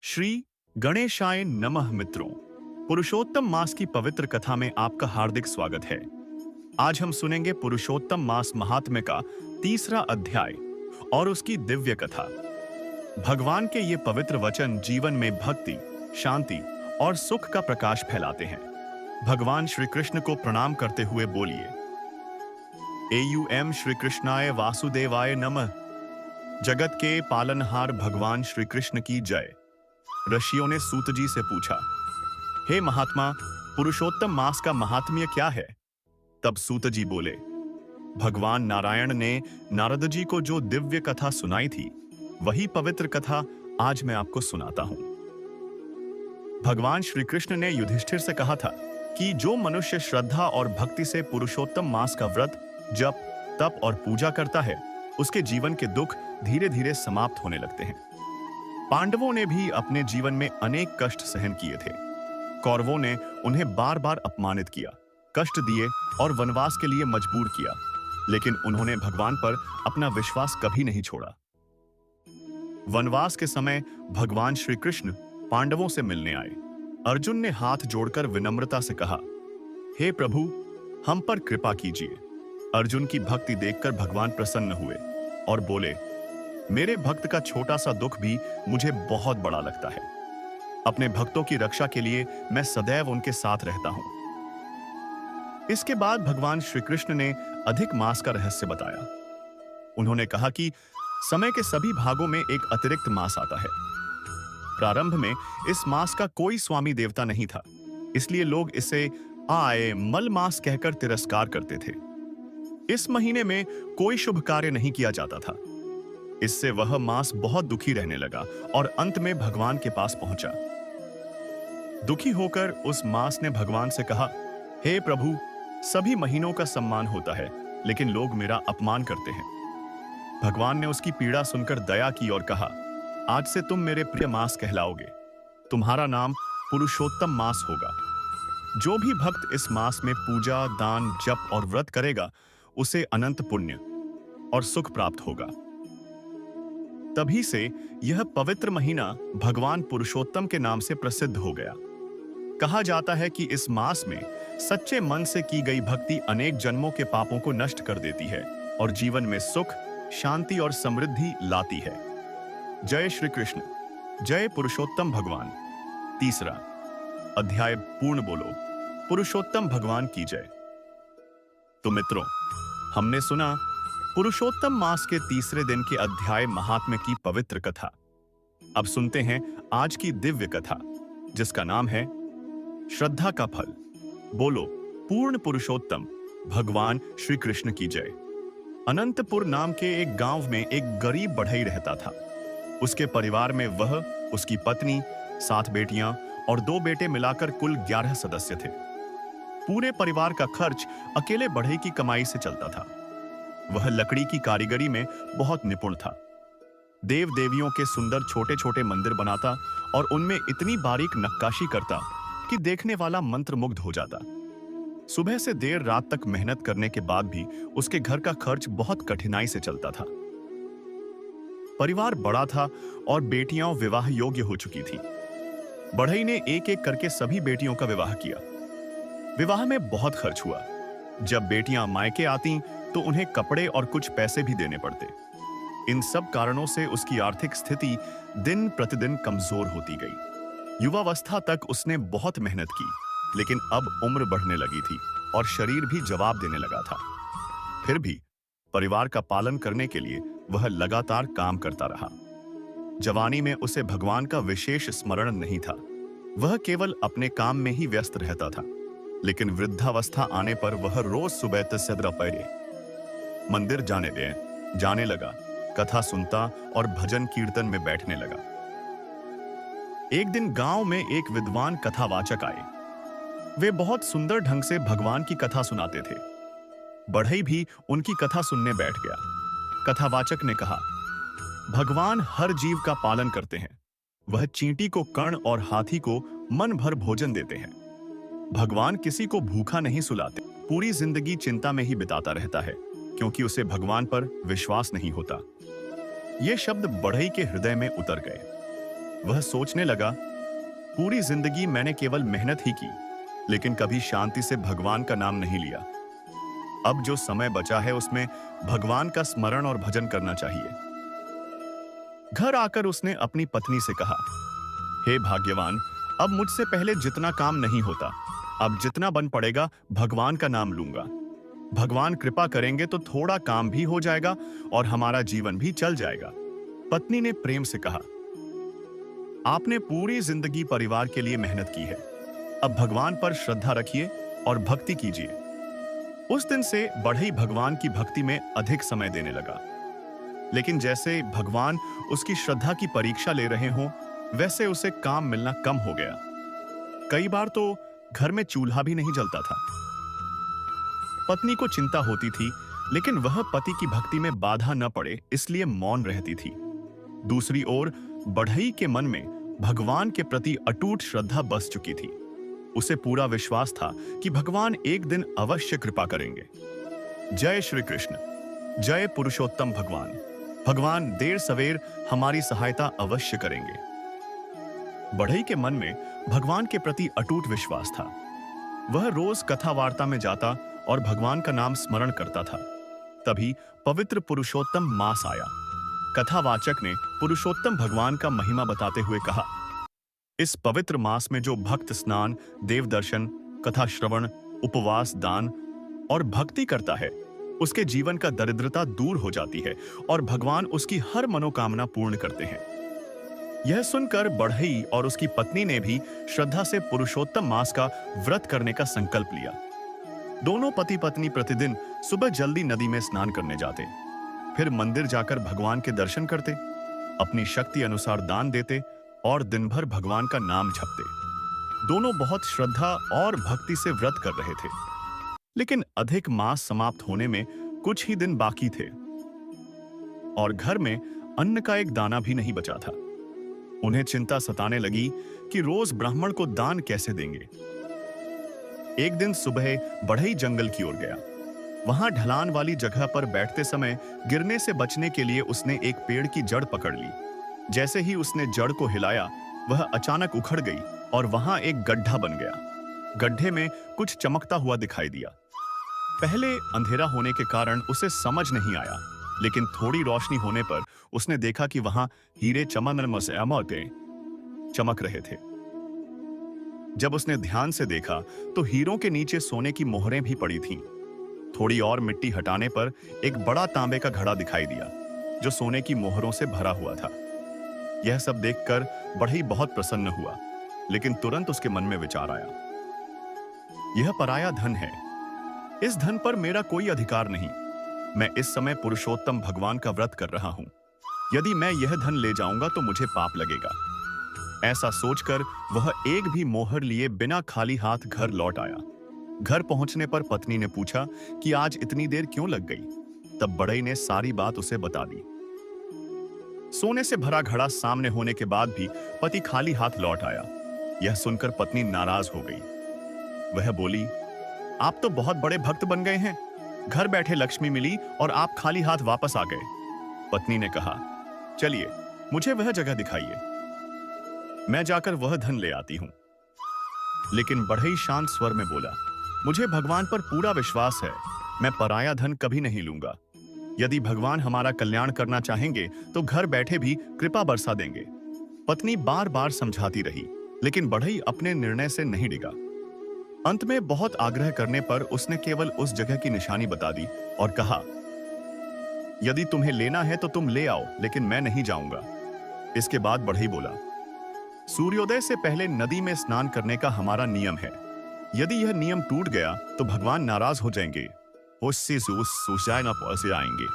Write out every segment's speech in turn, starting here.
श्री गणेशाय नमः मित्रों। पुरुषोत्तम मास की पवित्र कथा में आपका हार्दिक स्वागत है। आज हम सुनेंगे पुरुषोत्तम मास महात्म्य का तीसरा अध्याय और उसकी दिव्य कथा। भगवान के ये पवित्र वचन जीवन में भक्ति, शांति और सुख का प्रकाश फैलाते हैं। भगवान श्री कृष्ण को प्रणाम करते हुए बोलिए, एयूएम श्री कृष्णाय वासुदेवाय नमः। जगत के पालनहार भगवान श्री कृष्ण की जय। ऋषियों ने सूत जी से पूछा, हे महात्मा, पुरुषोत्तम मास का महात्म्य क्या है? तब सूत जी बोले, भगवान नारायण ने नारद जी को जो दिव्य कथा सुनाई थी, वही पवित्र कथा आज मैं आपको सुनाता हूं। भगवान श्री कृष्ण ने युधिष्ठिर से कहा था कि जो मनुष्य श्रद्धा और भक्ति से पुरुषोत्तम मास का व्रत, जप, तप और पूजा करता है, उसके जीवन के दुख धीरे धीरे समाप्त होने लगते हैं। पांडवों ने भी अपने जीवन में अनेक कष्ट सहन किए थे। कौरवों ने उन्हें बार बार अपमानित किया, कष्ट दिए और वनवास के लिए मजबूर किया, लेकिन उन्होंने भगवान पर अपना विश्वास कभी नहीं छोड़ा। वनवास के समय भगवान श्री कृष्ण पांडवों से मिलने आए। अर्जुन ने हाथ जोड़कर विनम्रता से कहा, हे प्रभु, हम पर कृपा कीजिए। अर्जुन की भक्ति देखकर भगवान प्रसन्न हुए और बोले, मेरे भक्त का छोटा सा दुख भी मुझे बहुत बड़ा लगता है। अपने भक्तों की रक्षा के लिए मैं सदैव उनके साथ रहता हूं। इसके बाद भगवान श्री कृष्ण ने अधिक मास का रहस्य बताया। उन्होंने कहा कि समय के सभी भागों में एक अतिरिक्त मास आता है। प्रारंभ में इस मास का कोई स्वामी देवता नहीं था, इसलिए लोग इसे आए मल मास कहकर तिरस्कार करते थे। इस महीने में कोई शुभ कार्य नहीं किया जाता था। इससे वह मास बहुत दुखी रहने लगा और अंत में भगवान के पास पहुंचा। दुखी होकर उस मास ने भगवान से कहा, हे प्रभु, सभी महीनों का सम्मान होता है, लेकिन लोग मेरा अपमान करते हैं। भगवान ने उसकी पीड़ा सुनकर दया की और कहा, आज से तुम मेरे प्रिय मास कहलाओगे। तुम्हारा नाम पुरुषोत्तम मास होगा। जो भी भक्त इस मास में पूजा, दान, जप और व्रत करेगा, उसे अनंत पुण्य और सुख प्राप्त होगा। तभी से यह पवित्र महीना भगवान पुरुषोत्तम के नाम से प्रसिद्ध हो गया। कहा जाता है कि इस मास में सच्चे मन से की गई भक्ति अनेक जन्मों के पापों को नष्ट कर देती है और जीवन में सुख, शांति और समृद्धि लाती है। जय श्री कृष्ण। जय पुरुषोत्तम भगवान। तीसरा अध्याय पूर्ण बोलो, पुरुषोत्तम भगवान की जय। तो मित्रों, हमने सुना पुरुषोत्तम मास के तीसरे दिन के अध्याय महात्म्य की पवित्र कथा। अब सुनते हैं आज की दिव्य कथा, जिसका नाम है श्रद्धा का फल। बोलो पूर्ण पुरुषोत्तम भगवान श्री कृष्ण की जय। अनंतपुर नाम के एक गांव में एक गरीब बढ़ई रहता था। उसके परिवार में वह, उसकी पत्नी, 7 बेटियां और 2 बेटे मिलाकर कुल 11 सदस्य थे। पूरे परिवार का खर्च अकेले बढ़ई की कमाई से चलता था। वह लकड़ी की कारीगरी में बहुत निपुण था। देव देवियों के सुंदर छोटे छोटे मंदिर बनाता और उनमें इतनी बारीक नक्काशी करता कि देखने वाला मंत्रमुग्ध हो जाता। सुबह से देर रात तक मेहनत करने के बाद भी उसके घर का खर्च बहुत कठिनाई से चलता था। परिवार बड़ा था और बेटियां विवाह योग्य हो चुकी थी। बढ़ई ने एक एक करके सभी बेटियों का विवाह किया। विवाह में बहुत खर्च हुआ। जब बेटियां मायके आती तो उन्हें कपड़े और कुछ पैसे भी देने पड़ते। इन सब कारणों से उसकी आर्थिक स्थिति दिन प्रतिदिन कमजोर होती गई। युवावस्था तक उसने बहुत मेहनत की, लेकिन अब उम्र बढ़ने लगी थी और शरीर भी जवाब देने लगा था। फिर भी परिवार का पालन करने के लिए वह लगातार काम करता रहा। जवानी में उसे भगवान का विशेष स्मरण नहीं था। वह केवल अपने काम में ही व्यस्त रहता था। लेकिन वृद्धावस्था आने पर वह रोज सुबह तस्यद्र पैरे मंदिर जाने लगा, कथा सुनता और भजन कीर्तन में बैठने लगा। एक दिन गांव में एक विद्वान कथावाचक आए। वे बहुत सुंदर ढंग से भगवान की कथा सुनाते थे। बढ़ई भी उनकी कथा सुनने बैठ गया। कथावाचक ने कहा, भगवान हर जीव का पालन करते हैं। वह चींटी को कर्ण और हाथी को मन भर भोजन देते हैं। भगवान किसी को भूखा नहीं सुलाते। पूरी जिंदगी चिंता में ही बिताता रहता है, क्योंकि उसे भगवान पर विश्वास नहीं होता। ये शब्द बढ़ई के हृदय में उतर गए। वह सोचने लगा, पूरी जिंदगी मैंने केवल मेहनत ही की, लेकिन कभी शांति से भगवान का नाम नहीं लिया। अब जो समय बचा है उसमें भगवान का स्मरण और भजन करना चाहिए। घर आकर उसने अपनी पत्नी से कहा, हे भाग्यवान, अब मुझसे पहले जितना काम नहीं होता, अब जितना बन पड़ेगा भगवान का नाम लूंगा। भगवान कृपा करेंगे तो थोड़ा काम भी हो जाएगा और हमारा जीवन भी चल जाएगा। पत्नी ने प्रेम से कहा, आपने पूरी जिंदगी परिवार के लिए मेहनत की है, अब भगवान पर श्रद्धा रखिए और भक्ति कीजिए। उस दिन से बढ़ई भगवान की भक्ति में अधिक समय देने लगा, लेकिन जैसे भगवान उसकी श्रद्धा की परीक्षा ले रहे हों, वैसे उसे काम मिलना कम हो गया। कई बार तो घर में चूल्हा भी नहीं जलता था। पत्नी को चिंता होती थी, लेकिन वह पति की भक्ति में बाधा न पड़े इसलिए मौन रहती थी। दूसरी ओर बढ़ई के मन में भगवान के प्रति अटूट श्रद्धा बस चुकी थी। उसे पूरा विश्वास था कि भगवान एक दिन अवश्य कृपा करेंगे। जय श्री कृष्ण। जय पुरुषोत्तम भगवान। भगवान देर सवेर हमारी सहायता अवश्य करेंगे। बढ़ई के मन में भगवान के प्रति अटूट विश्वास था। वह रोज कथा वार्ता में जाता और भगवान का नाम स्मरण करता था। तभी पवित्र पुरुषोत्तम मास आया। कथावाचक ने पुरुषोत्तम भगवान का महिमा बताते हुए कहा, इस पवित्र मास में जो भक्त स्नान, देव दर्शन, कथा श्रवण, उपवास, दान और भक्ति करता है, उसके जीवन का दरिद्रता दूर हो जाती है और भगवान उसकी हर मनोकामना पूर्ण करते हैं। यह सुनकर बढ़ई और उसकी पत्नी ने भी श्रद्धा से पुरुषोत्तम मास का व्रत करने का संकल्प लिया। दोनों पति पत्नी प्रतिदिन सुबह जल्दी नदी में स्नान करने जाते, फिर मंदिर जाकर भगवान के दर्शन करते, अपनी शक्ति अनुसार दान देते और दिन भर भगवान का नाम जपते। दोनों बहुत श्रद्धा और भक्ति से व्रत कर रहे थे, लेकिन अधिक मास समाप्त होने में कुछ ही दिन बाकी थे और घर में अन्न का एक दाना भी नहीं बचा था। उन्हें चिंता सताने लगी कि रोज ब्राह्मण को दान कैसे देंगे। एक दिन सुबह बढ़ई जंगल की ओर गया। वहां ढलान वाली जगह पर बैठते समय गिरने से बचने के लिए उसने एक पेड़ की जड़ पकड़ ली। जैसे ही उसने जड़ को हिलाया, वह अचानक उखड़ गई और वहां एक गड्ढा बन गया। गड्ढे में कुछ चमकता हुआ दिखाई दिया। पहले अंधेरा होने के कारण उसे समझ नहीं आया, लेकिन थोड़ी रोशनी होने पर उसने देखा कि वहां हीरे चमक रहे थे। जब उसने ध्यान से देखा तो हीरों के नीचे सोने की मोहरें भी पड़ी थीं। थोड़ी और मिट्टी हटाने पर एक बड़ा तांबे का घड़ा दिखाई दिया, जो सोने की मोहरों से भरा हुआ था। यह सब देखकर बढ़ई बहुत प्रसन्न हुआ, लेकिन तुरंत उसके मन में विचार आया, यह पराया धन है, इस धन पर मेरा कोई अधिकार नहीं। मैं इस समय पुरुषोत्तम भगवान का व्रत कर रहा हूं। यदि मैं यह धन ले जाऊंगा तो मुझे पाप लगेगा। ऐसा सोचकर वह एक भी मोहर लिए बिना खाली हाथ घर लौट आया। घर पहुंचने पर पत्नी ने पूछा कि आज इतनी देर क्यों लग गई। तब बढ़ई ने सारी बात उसे बता दी। सोने से भरा घड़ा सामने होने के बाद भी पति खाली हाथ लौट आया। यह सुनकर पत्नी नाराज हो गई। वह बोली, आप तो बहुत बड़े भक्त बन गए हैं। घर बैठे लक्ष्मी मिली और आप खाली हाथ वापस आ गए। पत्नी ने कहा, चलिए मुझे वह जगह दिखाइए, मैं जाकर वह धन ले आती हूं। लेकिन बढ़ई शांत स्वर में बोला, मुझे भगवान पर पूरा विश्वास है, मैं पराया धन कभी नहीं लूंगा। यदि भगवान हमारा कल्याण करना चाहेंगे तो घर बैठे भी कृपा बरसा देंगे। पत्नी बार बार समझाती रही, लेकिन बढ़ई अपने निर्णय से नहीं डिगा। अंत में बहुत आग्रह करने पर उसने केवल उस जगह की निशानी बता दी और कहा, यदि तुम्हें लेना है तो तुम ले आओ, लेकिन मैं नहीं जाऊंगा। इसके बाद बढ़ई बोला, सूर्योदय से पहले नदी में स्नान करने का हमारा नियम है। यदि यह नियम टूट गया तो भगवान नाराज हो जाएंगे, आएंगे।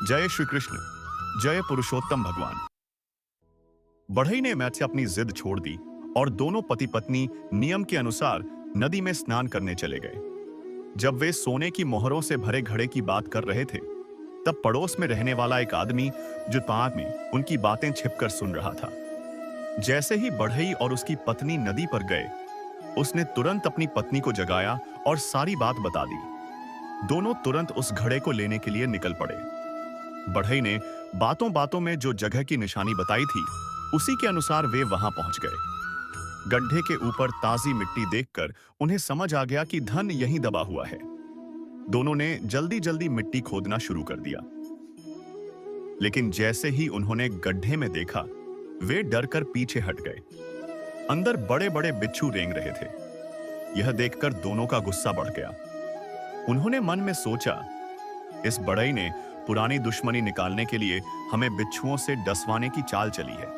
जय श्री कृष्ण। जय पुरुषोत्तम भगवान। बढ़ई ने मैच से अपनी जिद छोड़ दी और दोनों पति पत्नी नियम के अनुसार नदी में स्नान करने चले गए। जब वे सोने की मोहरों से भरे घड़े की बात कर रहे थे, तब पड़ोस में रहने वाला एक आदमी जो पाक में उनकी बातें छिपकर सुन रहा था। जैसे ही बढ़ई और उसकी पत्नी नदी पर गए, उसने तुरंत अपनी पत्नी को जगाया और सारी बात बता दी। दोनों तुरंत उस घड़े को लेने के लिए निकल पड़े। बढ़ई ने बातों बातों में जो जगह की निशानी बताई थी, उसी के अनुसार वे वहां पहुंच गए। गड्ढे के ऊपर ताजी मिट्टी देखकर उन्हें समझ आ गया कि धन यहीं दबा हुआ है। दोनों ने जल्दी जल्दी मिट्टी खोदना शुरू कर दिया। लेकिन जैसे ही उन्होंने गड्ढे में देखा, वे डरकर पीछे हट गए। अंदर बड़े बड़े बिच्छू रेंग रहे थे। यह देखकर दोनों का गुस्सा बढ़ गया। उन्होंने मन में सोचा, इस बढ़ई ने पुरानी दुश्मनी निकालने के लिए हमें बिच्छुओं से डसवाने की चाल चली है।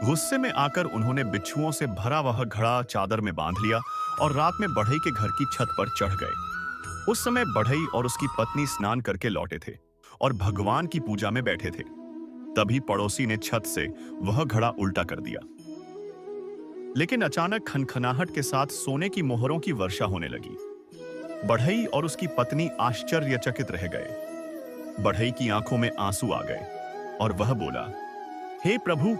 गुस्से में आकर उन्होंने बिच्छुओं से भरा वह घड़ा चादर में बांध लिया और रात में बढ़ई के घर की छत पर चढ़ गए। उस समय बढ़ई और उसकी पत्नी स्नान करके लौटे थे और भगवान की पूजा में बैठे थे। तभी पड़ोसी ने छत से वह घड़ा उल्टा कर दिया। लेकिन अचानक खनखनाहट के साथ सोने की मोहरों की वर्षा होने लगी। बढ़ई और उसकी पत्नी आश्चर्यचकित रह गए। बढ़ई की आंखों में आंसू आ गए और वह बोला, हे प्रभु,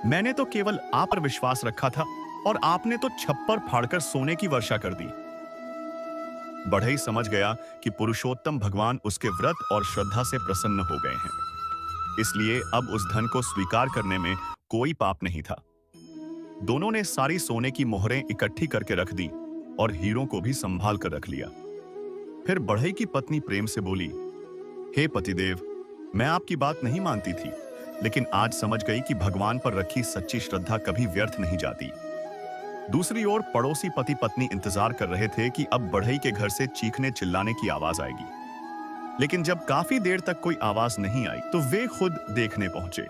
मैंने तो केवल आप पर विश्वास रखा था और आपने तो छप्पर फाड़कर सोने की वर्षा कर दी। बढ़ई समझ गया कि पुरुषोत्तम भगवान उसके व्रत और श्रद्धा से प्रसन्न हो गए हैं, इसलिए अब उस धन को स्वीकार करने में कोई पाप नहीं था। दोनों ने सारी सोने की मोहरें इकट्ठी करके रख दी और हीरों को भी संभाल कर रख लिया। फिर बढ़ई की पत्नी प्रेम से बोली, हे पतिदेव, मैं आपकी बात नहीं मानती थी, लेकिन आज समझ गई कि भगवान पर रखी सच्ची श्रद्धा कभी व्यर्थ नहीं जाती। दूसरी ओर पड़ोसी पति पत्नी इंतजार कर रहे थे कि अब बढ़ई के घर से चीखने चिल्लाने की आवाज आएगी। लेकिन जब काफी देर तक कोई आवाज नहीं आई तो वे खुद देखने पहुंचे।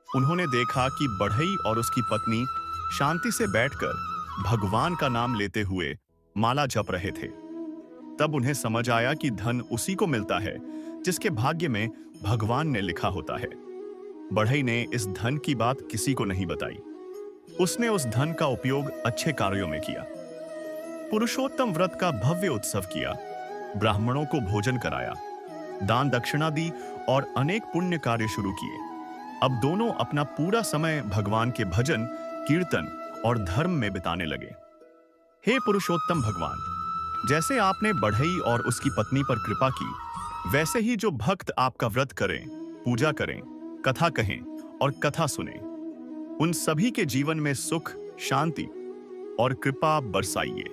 उन्होंने देखा कि बढ़ई और उसकी पत्नी शांति से बैठकर भगवान का नाम लेते हुए माला जप रहे थे। तब उन्हें समझ आया कि धन उसी को मिलता है जिसके भाग्य में भगवान ने लिखा होता है। बढ़ई ने इस धन की बात किसी को नहीं बताई। उसने उस धन का उपयोग अच्छे कार्यों में किया। पुरुषोत्तम व्रत का भव्य उत्सव किया, ब्राह्मणों को भोजन कराया, दान दक्षिणा दी और अनेक पुण्य कार्य शुरू किए। अब दोनों अपना पूरा समय भगवान के भजन, कीर्तन और धर्म में बिताने लगे। हे पुरुषोत्तम भगवान, जैसे आपने बढ़ई और उसकी पत्नी पर कृपा की, वैसे ही जो भक्त आपका व्रत करें, पूजा करें, कथा कहें और कथा सुने, उन सभी के जीवन में सुख, शांति और कृपा बरसाइए।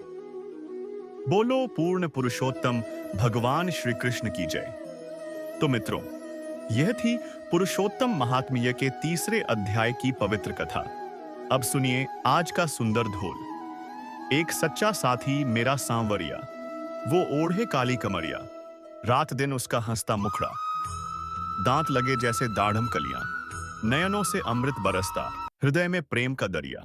बोलो पूर्ण पुरुषोत्तम भगवान श्री कृष्ण की जय। तो मित्रों, यह थी पुरुषोत्तम महात्म्य के तीसरे अध्याय की पवित्र कथा। अब सुनिए आज का सुंदर ढोल। एक सच्चा साथी मेरा सांवरिया, वो ओढ़े काली कमरिया, रात दिन उसका हंसता मुखड़ा, दांत लगे जैसे दाढ़म कलियां, नयनों से अमृत बरसता, हृदय में प्रेम का दरिया,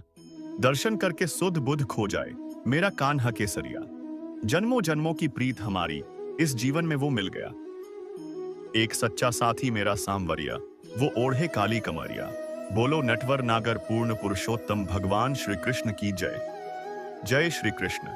दर्शन करके सुध बुध खो जाए मेरा कान्हा केसरिया। जन्मों जन्मों की प्रीत हमारी, इस जीवन में वो मिल गया। एक सच्चा साथी मेरा सांवरिया, वो ओढ़े काली कमरिया। बोलो नटवर नागर पूर्ण पुरुषोत्तम भगवान श्री कृष्ण की जय। जय श्री कृष्ण।